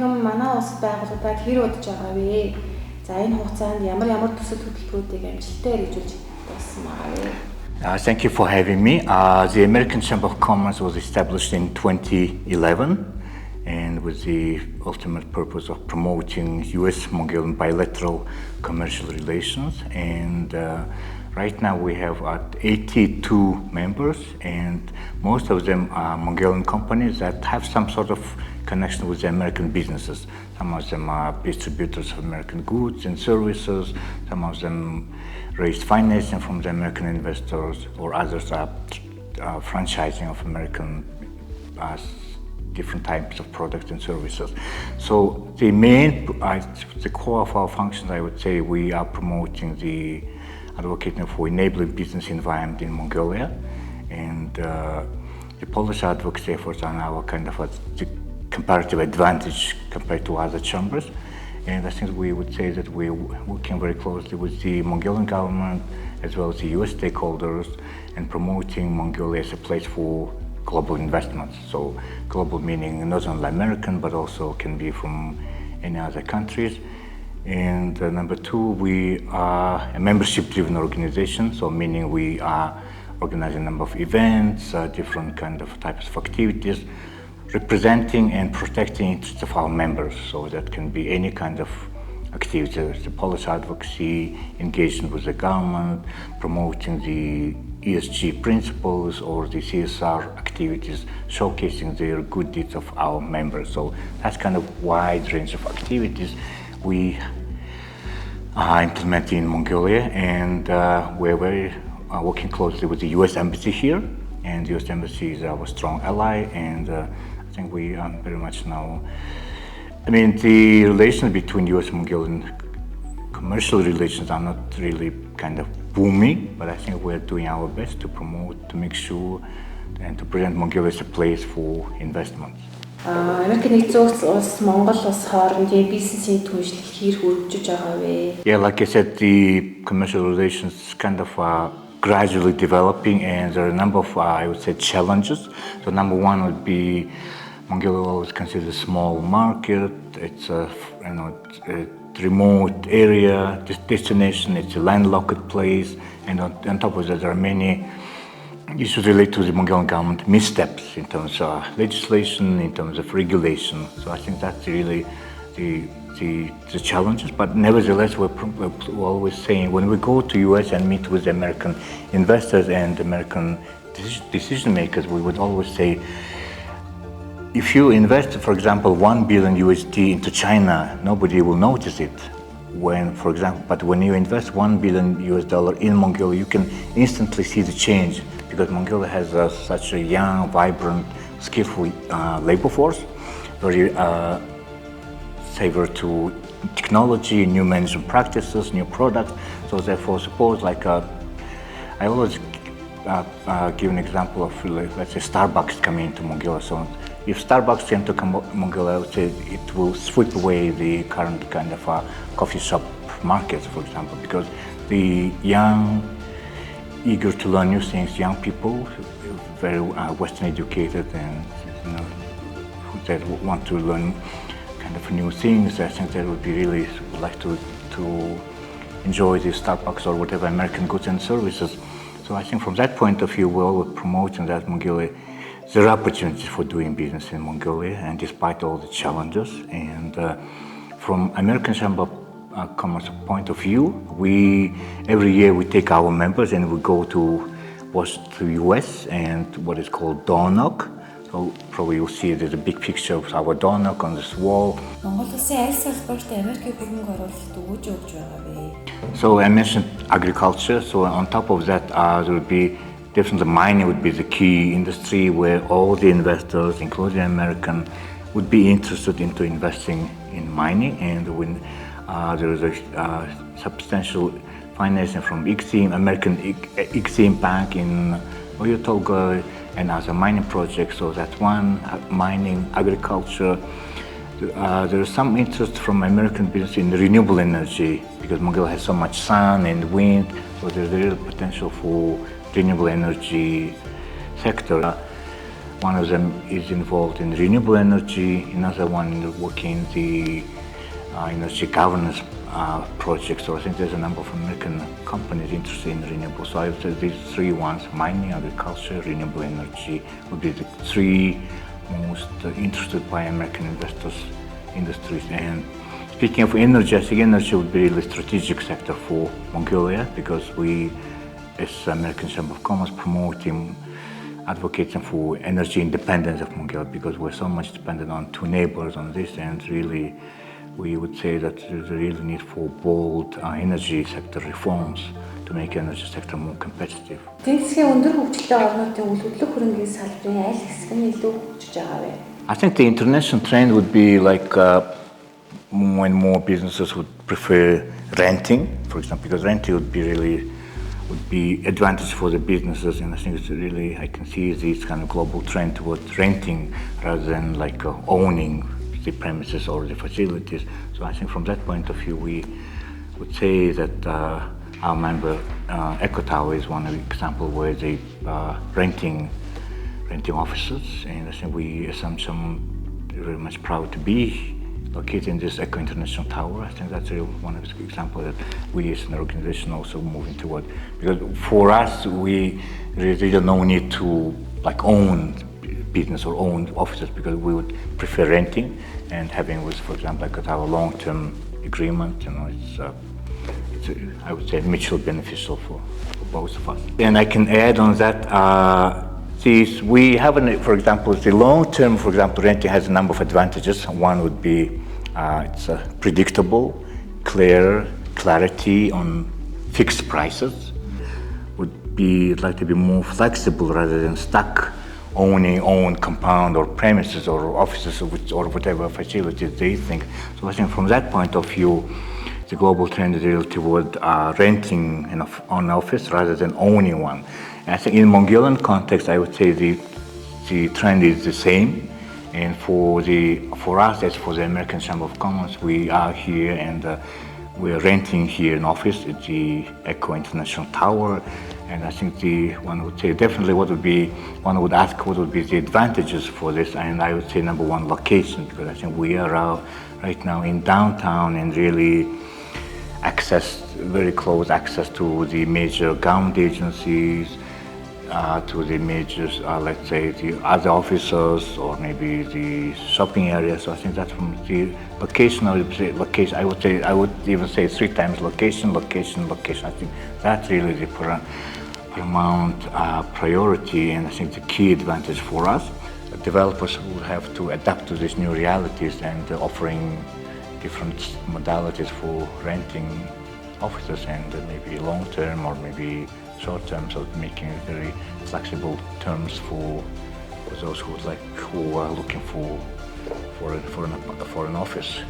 танхим манай улс байгууллагад хэр удаж байгаа вэ? За энэ хугацаанд ямар төсөл хөтөлбөрүүдийг амжилттай хэрэгжүүлж байсан байгаа вэ? Thank you for having me. The American Chamber of Commerce was established in 2011 and with the ultimate purpose of promoting US-Mongolian bilateral commercial relations. And right now we have 82 members, and most of them are Mongolian companies that have some sort of connection with the American businesses. Some of them are distributors of American goods and services. Some of them raised financing from the American investors, or others are franchising of American different types of products and services. So the core of our functions, I would say, we are promoting advocating for enabling business environment in Mongolia, and the policy advocacy efforts are now kind of the comparative advantage compared to other chambers. And I think we would say that we're working very closely with the Mongolian government as well as the US stakeholders and promoting Mongolia as a place for global investments. So global meaning not only American, but also can be from any other countries. And number two, we are a membership-driven organization, so meaning we are organizing a number of events, different kind of types of activities, representing and protecting interests of our members. So that can be any kind of activities, the policy advocacy, engagement with the government, promoting the ESG principles or the CSR activities, showcasing the good deeds of our members. So that's kind of wide range of activities we are implementing in Mongolia, and we're very working closely with the US Embassy here, and the US Embassy is our strong ally, and I think we are very much now, the relations between US and Mongolian commercial relations are not really kind of booming, but I think we're doing our best to promote, to make sure and to present Mongolia as a place for investments. Америкийн нэгдсэн улс Монгол улс хоорондын бизнесийн түншлэл хэр хөгжиж байгаа вэ? Yeah, like I said, the commercial relations kind of gradually developing, and there are a number of, I would say, challenges. So number one would be Mongolia always considered a small market. It's a remote area, destination. It's a landlocked place, and on top of that, there are many issues related to the Mongolian government missteps in terms of legislation, in terms of regulation. So I think that's really the challenges. But nevertheless, we're always saying when we go to US and meet with American investors and American decision makers, we would always say, if you invest, for example, $1 billion USD into China, nobody will notice it. But when you invest $1 billion US in Mongolia, you can instantly see the change, because Mongolia has such a young, vibrant, skillful labor force, very favor to technology, new management practices, new products. So therefore, suppose I always give an example of, let's say, Starbucks coming into Mongolia. So if Starbucks came to Mongolia, I would say it will sweep away the current kind of coffee shop markets, for example, because the young, eager to learn new things, young people, very Western educated, and that want to learn kind of new things. I think they would be really like to enjoy the Starbucks or whatever American goods and services. So I think from that point of view, we're always promoting that Mongolia, there are opportunities for doing business in Mongolia, and despite all the challenges. And from American Chamber of Commerce point of view, every year we take our members and we go to the US and what is called Donok. So probably you'll see there's a big picture of our Donok on this wall. So I mentioned agriculture. So on top of that, there would be definitely mining would be the key industry where all the investors, including American, would be interested into investing in mining. And when there is a substantial financing from IXIM, American IXIM Bank in Oyotoga, and other mining projects. So that's one, mining, agriculture. There is some interest from American business in renewable energy, because Mongolia has so much sun and wind, so there's a real potential for renewable energy sector. One of them is involved in renewable energy, another one working in the energy governance projects. So I think there's a number of American companies interested in renewable. So I would say these three ones, mining, agriculture, renewable energy, would be the three most interested by American investors industries. And speaking of energy, I think energy would be the strategic sector for Mongolia, because we, as American Chamber of Commerce, advocating for energy independence of Mongolia, because we're so much dependent on two neighbors on this, and really we would say that there's a real need for bold energy sector reforms to make energy sector more competitive. I think the international trend would be like more and more businesses would prefer renting, for example, because renting would be advantage for the businesses, and I think it's really, I can see this kind of global trend towards renting rather than like owning the premises or the facilities. So I think from that point of view, we would say that our member EcoTower is one example where they renting offices, and I think we as Samsung are very much proud to be located in this Eco International Tower. I think that's one of the examples that we as an organization also moving toward. Because for us, we really don't no need to like own business or own offices, because we would prefer renting and having with, for example, like our long-term agreement. You know, it's I would say mutually beneficial for both of us. And I can add on that. We have, for example, the long-term, for example, renting has a number of advantages. One would be it's predictable, clarity on fixed prices. Would be like to be more flexible rather than stuck owning own compound or premises or offices or whatever facilities they think. So I think from that point of view, the global trend is really toward renting an office rather than owning one. And I think in Mongolian context, I would say the trend is the same. And for us, as for the American Chamber of Commerce, we are here and we are renting here an office at the Eco International Tower. And I think one would say definitely one would ask what would be the advantages for this. And I would say number one, location, because I think we are right now in downtown and really very close access to the major government agencies, to the major, let's say, the other officers or maybe the shopping areas. So I think that's from the location. I would even say 3 times location. I think that's really the paramount priority, and I think the key advantage for us. Developers will have to adapt to these new realities and offering different modalities for renting offices, and maybe long-term or maybe short-term, so making very flexible terms for those who are looking for an office.